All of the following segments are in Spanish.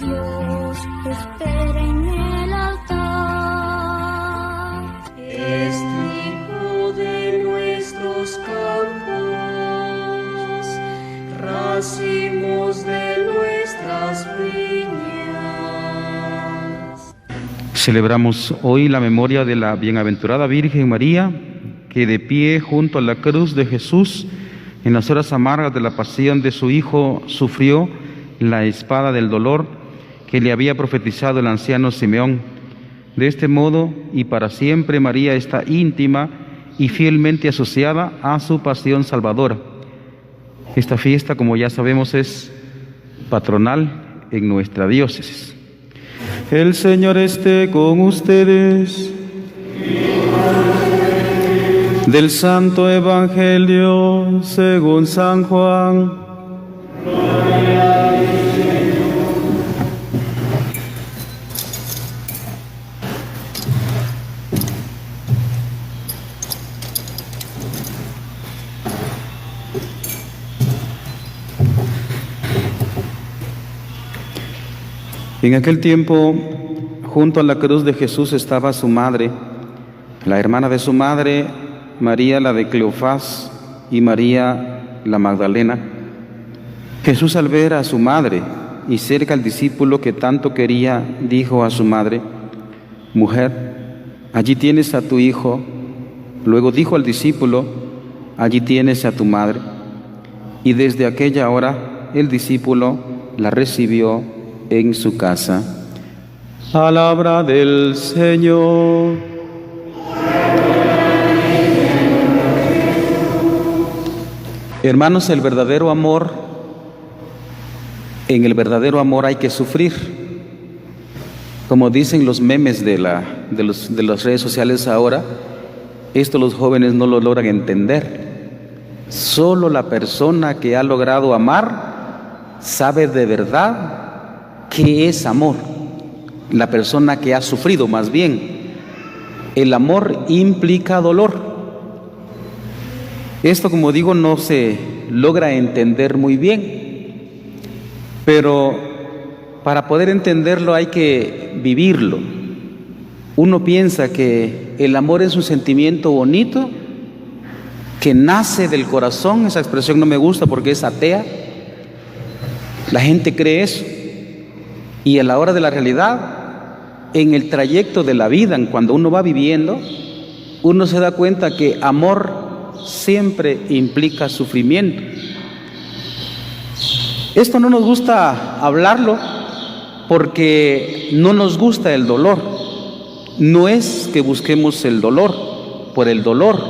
Dios te espera en el altar. Es trigo de nuestros campos, racimos de nuestras viñas. Celebramos hoy la memoria de la bienaventurada Virgen María, que de pie junto a la cruz de Jesús, en las horas amargas de la pasión de su Hijo, sufrió la espada del dolor que le había profetizado el anciano Simeón. De este modo y para siempre María está íntima y fielmente asociada a su pasión salvadora. Esta fiesta, como ya sabemos, es patronal en nuestra diócesis. El Señor esté con ustedes. Del Santo Evangelio según San Juan. En aquel tiempo, junto a la cruz de Jesús estaba su madre, la hermana de su madre, María la de Cleofás y María la Magdalena. Jesús, al ver a su madre y cerca al discípulo que tanto quería, dijo a su madre: «Mujer, allí tienes a tu hijo». Luego dijo al discípulo: «Allí tienes a tu madre». Y desde aquella hora el discípulo la recibió en su casa. Palabra del Señor. Hermanos, en el verdadero amor hay que sufrir. Como dicen los memes de las redes sociales ahora, esto los jóvenes no lo logran entender. Solo la persona que ha logrado amar sabe de verdad qué es amor. La persona que ha sufrido, más bien. El amor implica dolor. Esto, como digo, no se logra entender muy bien, pero para poder entenderlo hay que vivirlo. Uno piensa que el amor es un sentimiento bonito que nace del corazón. Esa expresión no me gusta porque es atea. La gente cree eso. Y a la hora de la realidad, en el trayecto de la vida, cuando uno va viviendo, uno se da cuenta que amor siempre implica sufrimiento. Esto no nos gusta hablarlo porque no nos gusta el dolor. No es que busquemos el dolor por el dolor,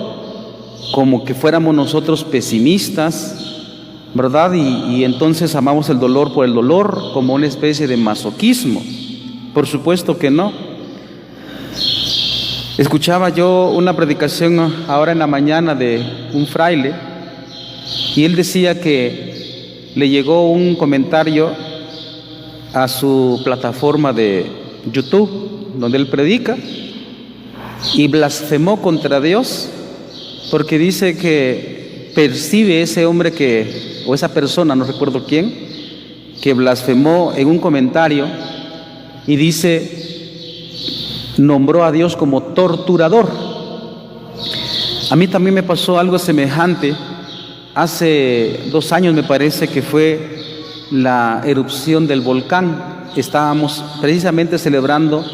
como que fuéramos nosotros pesimistas, ¿verdad? Y entonces amamos el dolor por el dolor como una especie de masoquismo. Por supuesto que no. Escuchaba yo una predicación ahora en la mañana de un fraile y él decía que le llegó un comentario a su plataforma de YouTube donde él predica y blasfemó contra Dios porque dice que percibe ese hombre o esa persona, no recuerdo quién, que blasfemó en un comentario y dice, nombró a Dios como torturador. A mí también me pasó algo semejante hace 2 años, me parece, que fue la erupción del volcán. Estábamos precisamente celebrando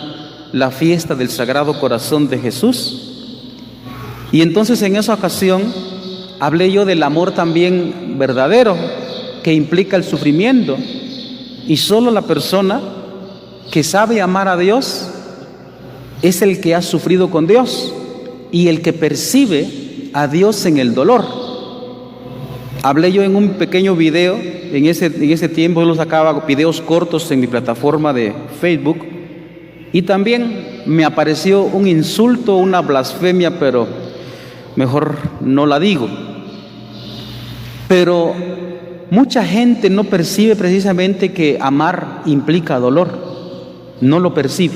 la fiesta del Sagrado Corazón de Jesús y entonces en esa ocasión hablé yo del amor también verdadero que implica el sufrimiento, y solo la persona que sabe amar a Dios es el que ha sufrido con Dios y el que percibe a Dios en el dolor. Hablé yo en un pequeño video, en ese tiempo yo sacaba videos cortos en mi plataforma de Facebook, y también me apareció un insulto, una blasfemia, pero mejor no la digo. Pero mucha gente no percibe precisamente que amar implica dolor, no lo percibe.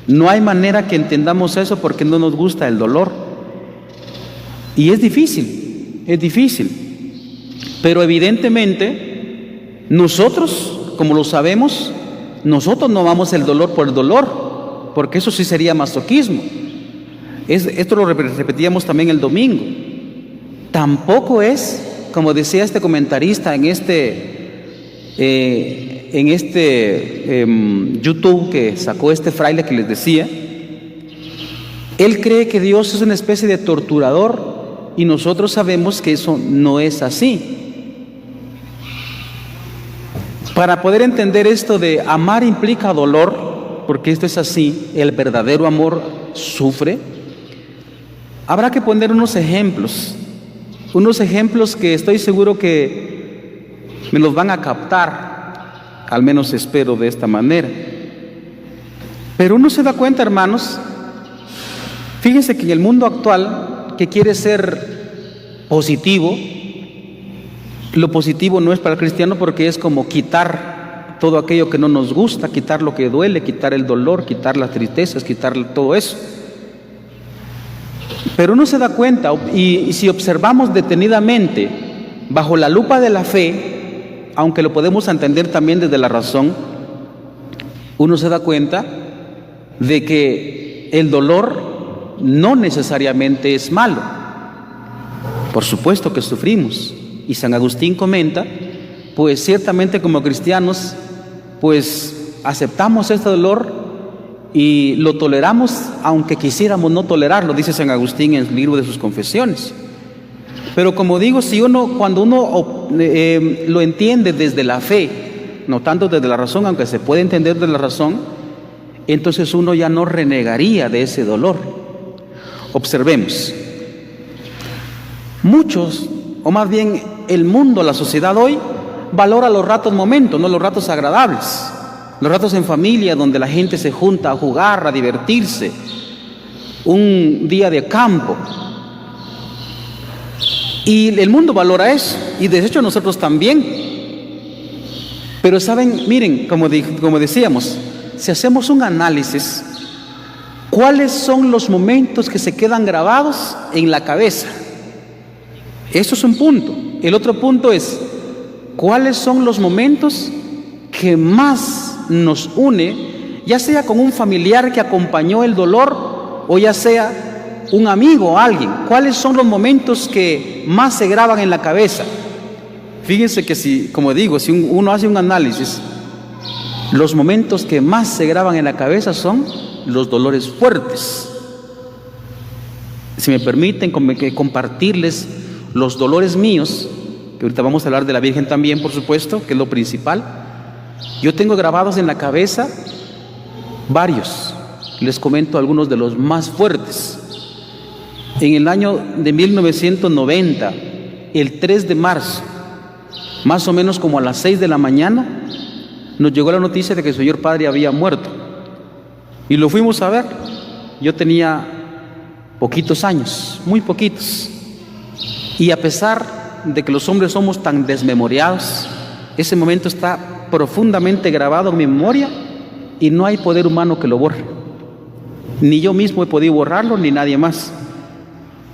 No hay manera que entendamos eso porque no nos gusta el dolor. Y es difícil, pero evidentemente nosotros, como lo sabemos, nosotros no amamos el dolor por el dolor, porque eso sí sería masoquismo. Esto lo repetíamos también el domingo. Tampoco es, como decía este comentarista en YouTube que sacó este fraile que les decía, él cree que Dios es una especie de torturador y nosotros sabemos que eso no es así. Para poder entender esto de amar implica dolor, porque esto es así, el verdadero amor sufre, habrá que poner unos ejemplos que estoy seguro que me los van a captar, al menos espero de esta manera. Pero uno se da cuenta, hermanos, fíjense que en el mundo actual, que quiere ser positivo, lo positivo no es para el cristiano porque es como quitar todo aquello que no nos gusta, quitar lo que duele, quitar el dolor, quitar las tristezas, quitar todo eso. Pero uno se da cuenta, y si observamos detenidamente, bajo la lupa de la fe, aunque lo podemos entender también desde la razón, uno se da cuenta de que el dolor no necesariamente es malo. Por supuesto que sufrimos. Y San Agustín comenta, pues ciertamente como cristianos, pues aceptamos este dolor y lo toleramos aunque quisiéramos no tolerarlo, dice San Agustín en el libro de sus Confesiones. Pero como digo, cuando uno lo entiende desde la fe, no tanto desde la razón, aunque se puede entender desde la razón, entonces uno ya no renegaría de ese dolor. Observemos, muchos, o más bien el mundo, la sociedad hoy, valora los ratos momentos, no los ratos agradables, los ratos en familia donde la gente se junta a jugar, a divertirse, un día de campo. Y el mundo valora eso, y de hecho nosotros también. Pero saben, miren, como decíamos, si hacemos un análisis, ¿cuáles son los momentos que se quedan grabados en la cabeza? Eso es un punto. El otro punto es, ¿cuáles son los momentos que más nos une, ya sea con un familiar que acompañó el dolor o ya sea un amigo o alguien? ¿Cuáles son los momentos que más se graban en la cabeza? Fíjense que si uno hace un análisis, los momentos que más se graban en la cabeza son los dolores fuertes. Si me permiten compartirles los dolores míos, que ahorita vamos a hablar de la Virgen también, por supuesto, que es lo principal. Yo tengo grabados en la cabeza varios, les comento algunos de los más fuertes. En el año de 1990, el 3 de marzo, más o menos como a las 6 de la mañana, nos llegó la noticia de que el señor padre había muerto. Y lo fuimos a ver. Yo tenía poquitos años, muy poquitos. Y a pesar de que los hombres somos tan desmemoriados, ese momento está profundamente grabado en mi memoria y no hay poder humano que lo borre. Ni yo mismo he podido borrarlo, ni nadie más.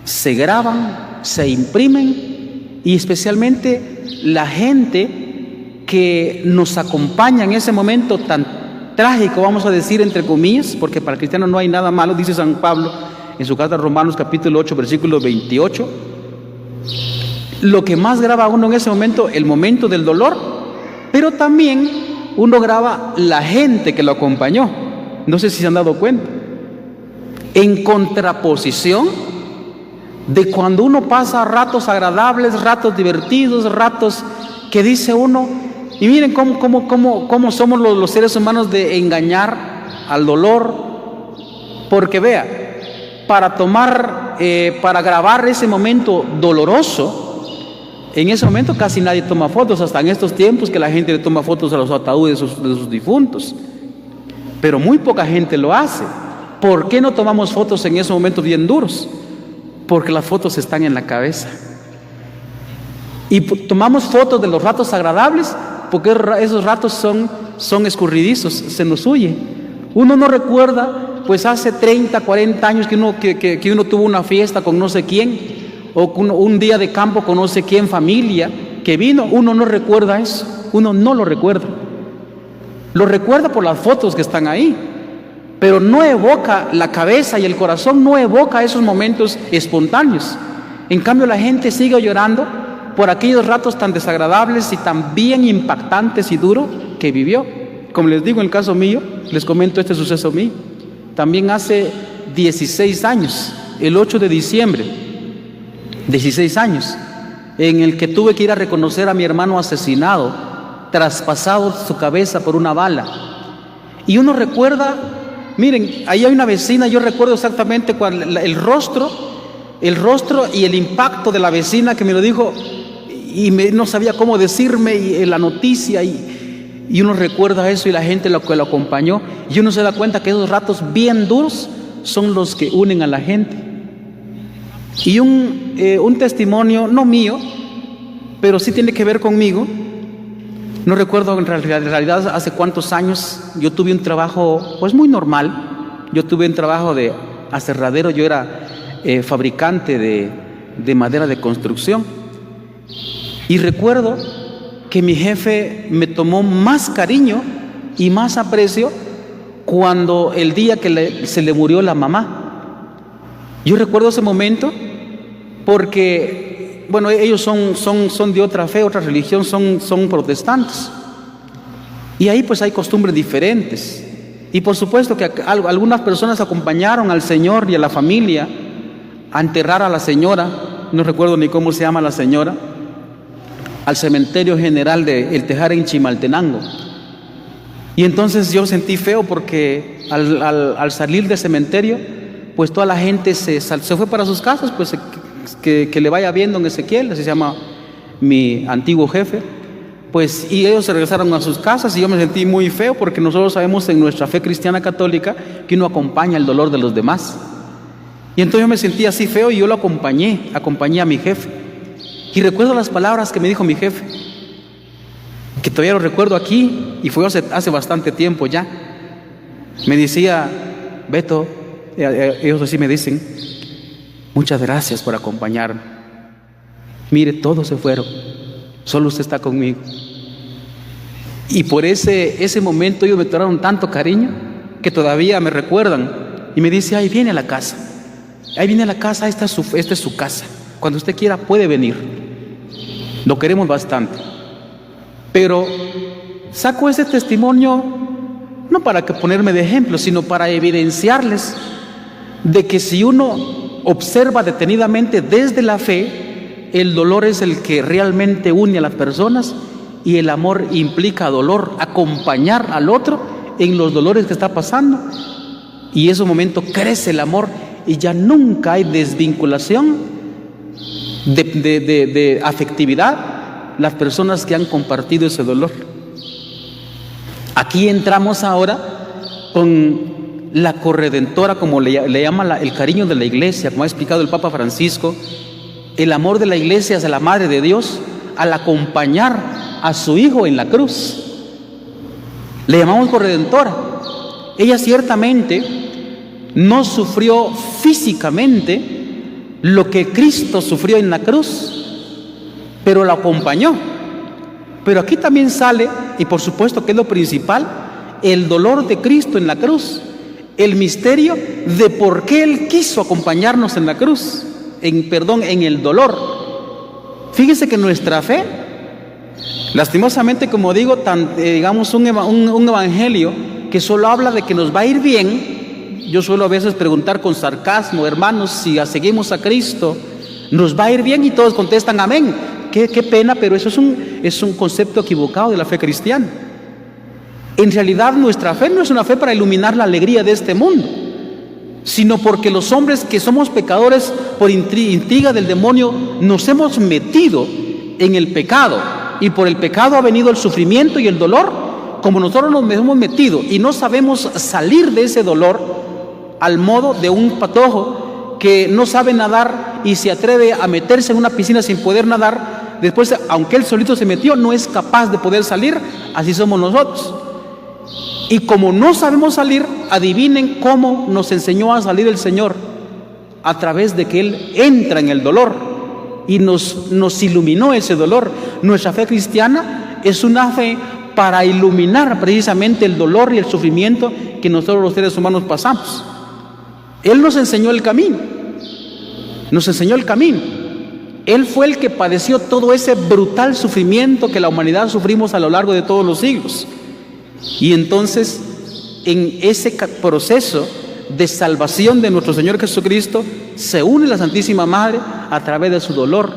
Se graban, se imprimen, y especialmente la gente que nos acompaña en ese momento tan trágico, vamos a decir entre comillas, porque para el cristiano no hay nada malo, dice San Pablo en su carta a Romanos capítulo 8, versículo 28. Lo que más graba uno en ese momento, el momento del dolor, pero también uno graba la gente que lo acompañó. No sé si se han dado cuenta. En contraposición de cuando uno pasa ratos agradables, ratos divertidos, ratos que dice uno, y miren cómo somos los seres humanos de engañar al dolor, porque vea, para grabar ese momento doloroso, en ese momento casi nadie toma fotos, hasta en estos tiempos que la gente le toma fotos a los ataúdes de sus difuntos, pero muy poca gente lo hace. ¿Por qué no tomamos fotos en esos momentos bien duros? Porque las fotos están en la cabeza. Y tomamos fotos de los ratos agradables porque esos ratos son escurridizos, se nos huye. Uno no recuerda, pues hace 30, 40 años que uno tuvo una fiesta con no sé quién, o un día de campo con no sé quién, familia que vino. Uno no recuerda eso, uno no lo recuerda. Lo recuerda por las fotos que están ahí, pero no evoca la cabeza y el corazón, no evoca esos momentos espontáneos. En cambio, la gente sigue llorando por aquellos ratos tan desagradables y tan bien impactantes y duros que vivió. Como les digo, en el caso mío, les comento este suceso mío. También hace 16 años, el 8 de diciembre, 16 años, en el que tuve que ir a reconocer a mi hermano asesinado, traspasado su cabeza por una bala. Y uno recuerda, miren, ahí hay una vecina, yo recuerdo exactamente el rostro y el impacto de la vecina que me lo dijo y no sabía cómo decirme la noticia y uno recuerda eso y la gente lo que lo acompañó y uno se da cuenta que esos ratos bien duros son los que unen a la gente. Y un testimonio, no mío, pero sí tiene que ver conmigo. No recuerdo en realidad hace cuántos años. Yo tuve un trabajo pues muy normal. Yo tuve un trabajo de aserradero. Yo era fabricante de madera de construcción. Y recuerdo que mi jefe me tomó más cariño y más aprecio cuando el día que se le murió la mamá. Yo recuerdo ese momento porque, bueno, ellos son de otra fe, otra religión, son protestantes. Y ahí pues hay costumbres diferentes. Y por supuesto que algunas personas acompañaron al señor y a la familia a enterrar a la señora, no recuerdo ni cómo se llama la señora, al cementerio general de El Tejar en Chimaltenango. Y entonces yo sentí feo porque al salir del cementerio, pues toda la gente se fue para sus casas, pues que le vaya bien don Ezequiel, así se llama mi antiguo jefe, pues y ellos se regresaron a sus casas y yo me sentí muy feo porque nosotros sabemos en nuestra fe cristiana católica que uno acompaña el dolor de los demás. Y entonces yo me sentí así feo y yo lo acompañé a mi jefe. Y recuerdo las palabras que me dijo mi jefe, que todavía lo recuerdo aquí y fue hace bastante tiempo ya. Me decía: Beto, ellos así me dicen, muchas gracias por acompañarme. Mire, todos se fueron, solo usted está conmigo. Y por ese momento ellos me tomaron tanto cariño que todavía me recuerdan. Y me dice: ahí viene a la casa, esta es su casa. Cuando usted quiera puede venir. Lo queremos bastante. Pero saco ese testimonio no para ponerme de ejemplo, sino para evidenciarles de que si uno observa detenidamente desde la fe, el dolor es el que realmente une a las personas y el amor implica dolor, acompañar al otro en los dolores que está pasando, y en ese momento crece el amor y ya nunca hay desvinculación de afectividad las personas que han compartido ese dolor. Aquí entramos ahora con la corredentora, como le llama el cariño de la iglesia, como ha explicado el Papa Francisco, el amor de la iglesia hacia la Madre de Dios al acompañar a su Hijo en la cruz. Le llamamos corredentora. Ella ciertamente no sufrió físicamente lo que Cristo sufrió en la cruz, pero la acompañó. Pero aquí también sale, y por supuesto que es lo principal, el dolor de Cristo en la cruz, el misterio de por qué Él quiso acompañarnos en la cruz, en el dolor. Fíjese que nuestra fe, lastimosamente, como digo, digamos un evangelio que solo habla de que nos va a ir bien. Yo suelo a veces preguntar con sarcasmo: hermanos, si seguimos a Cristo, ¿nos va a ir bien? Y todos contestan amén. Qué pena, pero eso es un concepto equivocado de la fe cristiana. En realidad nuestra fe no es una fe para iluminar la alegría de este mundo, sino porque los hombres que somos pecadores por intriga del demonio nos hemos metido en el pecado, y por el pecado ha venido el sufrimiento y el dolor. Como nosotros nos hemos metido y no sabemos salir de ese dolor, al modo de un patojo que no sabe nadar y se atreve a meterse en una piscina sin poder nadar, después, aunque él solito se metió, no es capaz de poder salir. Así somos nosotros. Y como no sabemos salir, adivinen cómo nos enseñó a salir el Señor: a través de que Él entra en el dolor y nos iluminó ese dolor. Nuestra fe cristiana es una fe para iluminar precisamente el dolor y el sufrimiento que nosotros los seres humanos pasamos. Él nos enseñó el camino, nos enseñó el camino. Él fue el que padeció todo ese brutal sufrimiento que la humanidad sufrimos a lo largo de todos los siglos. Y entonces, en ese proceso de salvación de nuestro Señor Jesucristo, se une la Santísima Madre a través de su dolor.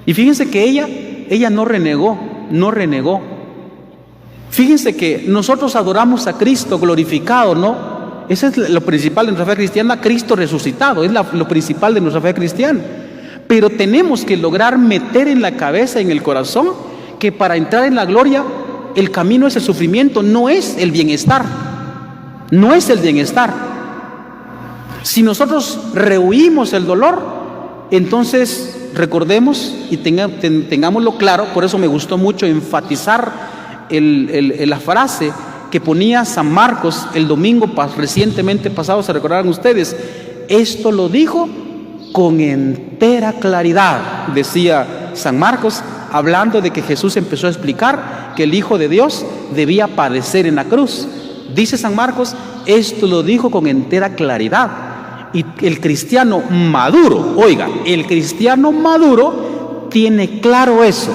Y fíjense que ella no renegó. Fíjense que nosotros adoramos a Cristo glorificado, ¿no? Ese es lo principal de nuestra fe cristiana, Cristo resucitado, es lo principal de nuestra fe cristiana. Pero tenemos que lograr meter en la cabeza, en el corazón, que para entrar en la gloria, el camino es el sufrimiento, no es el bienestar. No es el bienestar. Si nosotros rehuimos el dolor, entonces recordemos y tengámoslo claro. Por eso me gustó mucho enfatizar la frase que ponía San Marcos el domingo recientemente pasado, se recordarán ustedes. Esto lo dijo con entera claridad, decía San Marcos, hablando de que Jesús empezó a explicar que el Hijo de Dios debía padecer en la cruz. Dice San Marcos, esto lo dijo con entera claridad. Y el cristiano maduro, oiga, el cristiano maduro tiene claro eso,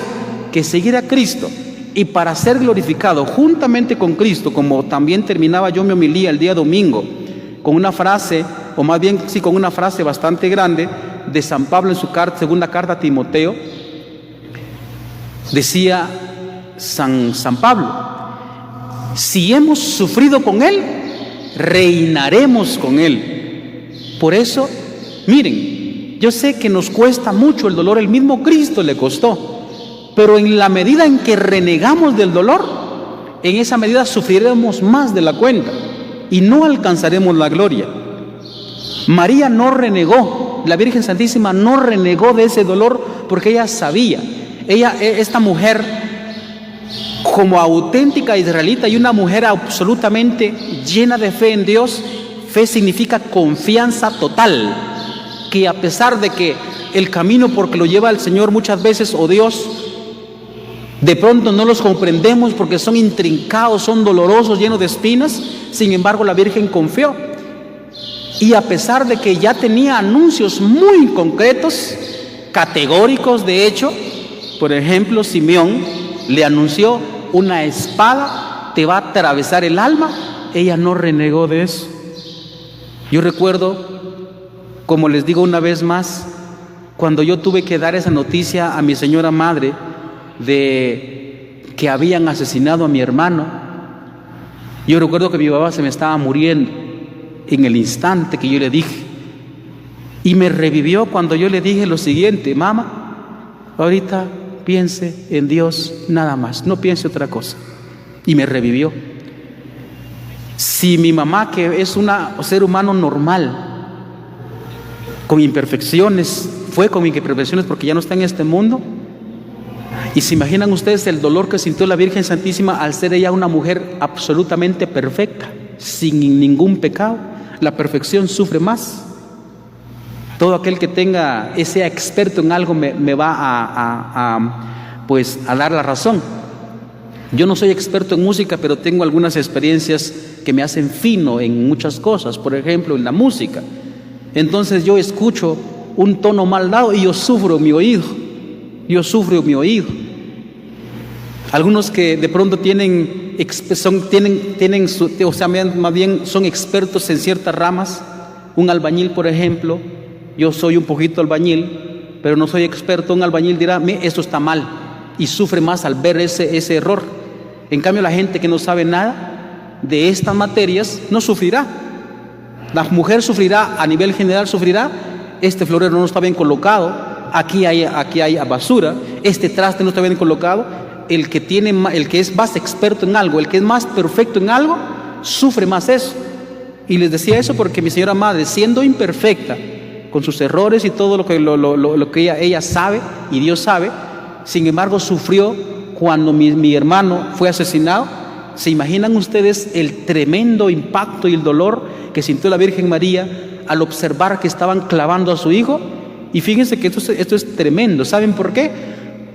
que seguir a Cristo y para ser glorificado juntamente con Cristo, como también terminaba yo mi homilía el día domingo, con una frase, o más bien sí, con una frase bastante grande de San Pablo en su segunda carta a Timoteo. Decía San Pablo, si hemos sufrido con Él, reinaremos con Él. Por eso, miren, yo sé que nos cuesta mucho el dolor, el mismo Cristo le costó, pero en la medida en que renegamos del dolor, en esa medida sufriremos más de la cuenta y no alcanzaremos la gloria. María no renegó, la Virgen Santísima no renegó de ese dolor porque ella sabía, esta mujer, como auténtica israelita y una mujer absolutamente llena de fe en Dios, fe significa confianza total, que a pesar de que el camino por que lo lleva el Señor muchas veces, o Dios, de pronto no los comprendemos porque son intrincados, son dolorosos, llenos de espinas, sin embargo la Virgen confió. Y a pesar de que ya tenía anuncios muy concretos, categóricos de hecho, por ejemplo, Simeón le anunció: una espada te va a atravesar el alma. Ella no renegó de eso. Yo recuerdo, como les digo una vez más, cuando yo tuve que dar esa noticia a mi señora madre de que habían asesinado a mi hermano, yo recuerdo que mi papá se me estaba muriendo en el instante que yo le dije, y me revivió cuando yo le dije lo siguiente: mamá, ahorita piense en Dios nada más, no piense otra cosa. Y me revivió. Si mi mamá, que es un ser humano normal, con imperfecciones, fue con imperfecciones porque ya no está en este mundo, y se imaginan ustedes el dolor que sintió la Virgen Santísima al ser ella una mujer absolutamente perfecta, sin ningún pecado. La perfección sufre más. Todo aquel que sea experto en algo me va a dar la razón. Yo no soy experto en música, pero tengo algunas experiencias que me hacen fino en muchas cosas, por ejemplo en la música. Entonces yo escucho un tono mal dado y yo sufro mi oído. Algunos que de pronto más bien son expertos en ciertas ramas. Un albañil, por ejemplo, yo soy un poquito albañil, pero no soy experto. Un albañil dirá: esto está mal, y sufre más al ver ese error. En cambio, la gente que no sabe nada de estas materias no sufrirá. La mujer sufrirá, a nivel general sufrirá: este florero no está bien colocado, aquí hay basura, este traste no está bien colocado. El que es más experto en algo, el que es más perfecto en algo, sufre más eso. Y les decía eso porque mi señora madre, siendo imperfecta, con sus errores y todo lo que ella sabe y Dios sabe, sin embargo sufrió cuando mi hermano fue asesinado. ¿Se imaginan ustedes el tremendo impacto y el dolor que sintió la Virgen María al observar que estaban clavando a su hijo? Y fíjense que esto es tremendo. ¿Saben por qué?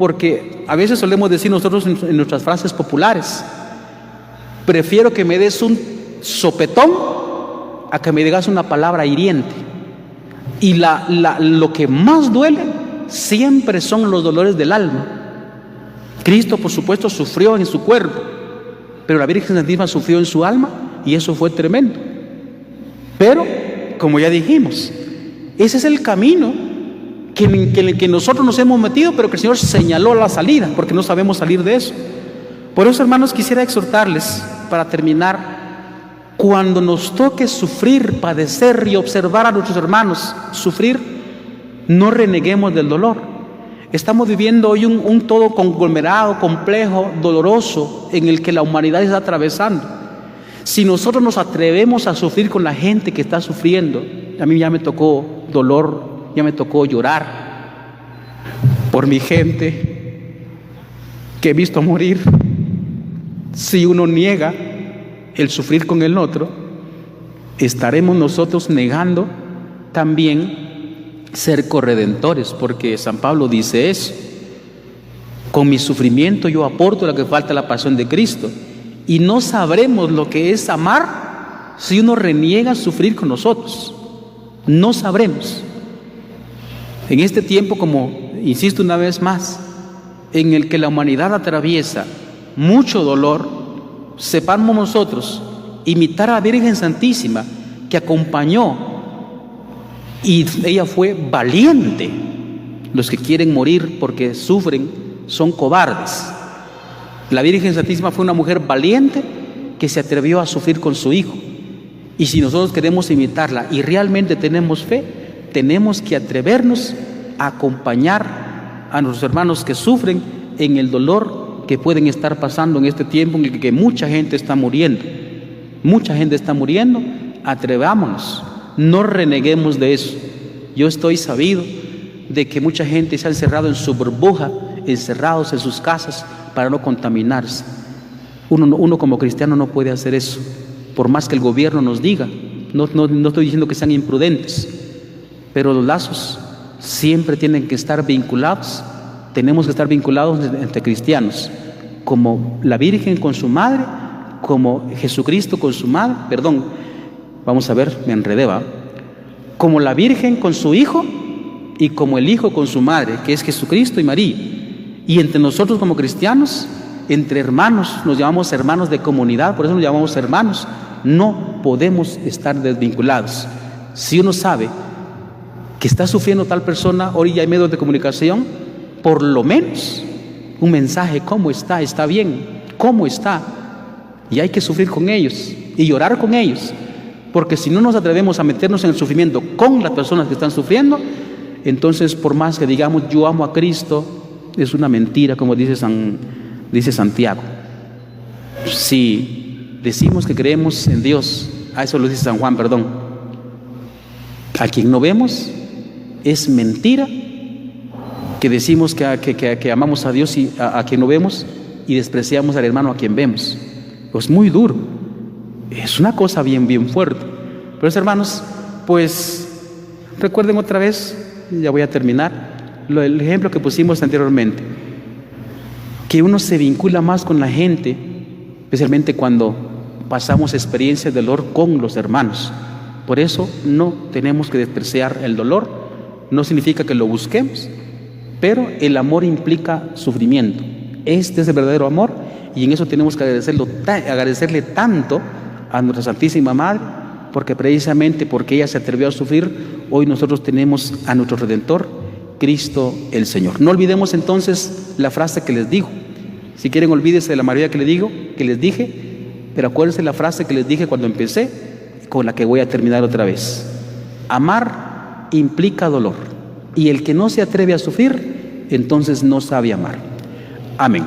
porque a veces solemos decir nosotros en nuestras frases populares: prefiero que me des un sopetón a que me digas una palabra hiriente. Y lo que más duele siempre son los dolores del alma. Cristo, por supuesto, sufrió en su cuerpo, pero la Virgen Santísima sufrió en su alma, y eso fue tremendo. Pero, como ya dijimos, ese es el camino que nosotros nos hemos metido, pero que el Señor señaló la salida, porque no sabemos salir de eso. Por eso, hermanos, quisiera exhortarles, para terminar: cuando nos toque sufrir, padecer y observar a nuestros hermanos sufrir, no reneguemos del dolor. Estamos viviendo hoy un todo conglomerado, complejo, doloroso, en el que la humanidad está atravesando. Si nosotros nos atrevemos a sufrir con la gente que está sufriendo, a mí ya me tocó dolor, ya me tocó llorar por mi gente que he visto morir. Si uno niega el sufrir con el otro, estaremos nosotros negando también ser corredentores, porque San Pablo dice eso: con mi sufrimiento yo aporto lo que falta a la pasión de Cristo. Y no sabremos lo que es amar si uno reniega sufrir con nosotros. No sabremos. En este tiempo, como insisto una vez más, en el que la humanidad atraviesa mucho dolor, sepamos nosotros imitar a la Virgen Santísima, que acompañó, y ella fue valiente. Los que quieren morir porque sufren son cobardes. La Virgen Santísima fue una mujer valiente que se atrevió a sufrir con su Hijo. Y si nosotros queremos imitarla y realmente tenemos fe, tenemos que atrevernos a acompañar a nuestros hermanos que sufren en el dolor que pueden estar pasando en este tiempo en el que mucha gente está muriendo. Mucha gente está muriendo. Atrevámonos, no reneguemos de eso. Yo estoy sabido de que mucha gente se ha encerrado en su burbuja, encerrados en sus casas para no contaminarse. Uno como cristiano no puede hacer eso, por más que el gobierno nos diga. No estoy diciendo que sean imprudentes, pero los lazos siempre tienen que estar vinculados. Tenemos que estar vinculados entre cristianos, como la Virgen con su madre, como Jesucristo con su madre, vamos a ver, me enredé, ¿va? Como la Virgen con su Hijo y como el Hijo con su madre, que es Jesucristo y María. Y entre nosotros como cristianos, entre hermanos, nos llamamos hermanos de comunidad, por eso nos llamamos hermanos. No podemos estar desvinculados. Si uno sabe que está sufriendo tal persona, hoy ya hay medios de comunicación, por lo menos un mensaje: ¿cómo está? ¿Está bien? ¿Cómo está? Y hay que sufrir con ellos y llorar con ellos, porque si no nos atrevemos a meternos en el sufrimiento con las personas que están sufriendo, entonces por más que digamos yo amo a Cristo, es una mentira, como dice Santiago. Si decimos que creemos en Dios, a eso lo dice San Juan, a quien no vemos, es mentira que decimos que amamos a Dios y a quien no vemos, y despreciamos al hermano a quien vemos. Es muy duro, es una cosa bien fuerte. Pero hermanos, pues recuerden otra vez, ya voy a terminar, el ejemplo que pusimos anteriormente, que uno se vincula más con la gente, especialmente cuando pasamos experiencias de dolor con los hermanos. Por eso no tenemos que despreciar el dolor. No significa que lo busquemos, pero el amor implica sufrimiento. Este es el verdadero amor, y en eso tenemos que agradecerle tanto a nuestra Santísima Madre, porque precisamente porque ella se atrevió a sufrir, hoy nosotros tenemos a nuestro Redentor, Cristo el Señor. No olvidemos entonces la frase que les digo. Si quieren, olvídense de la maravilla que les dije, pero acuérdense la frase que les dije cuando empecé, con la que voy a terminar otra vez. Amar implica dolor, y el que no se atreve a sufrir, entonces no sabe amar. Amén.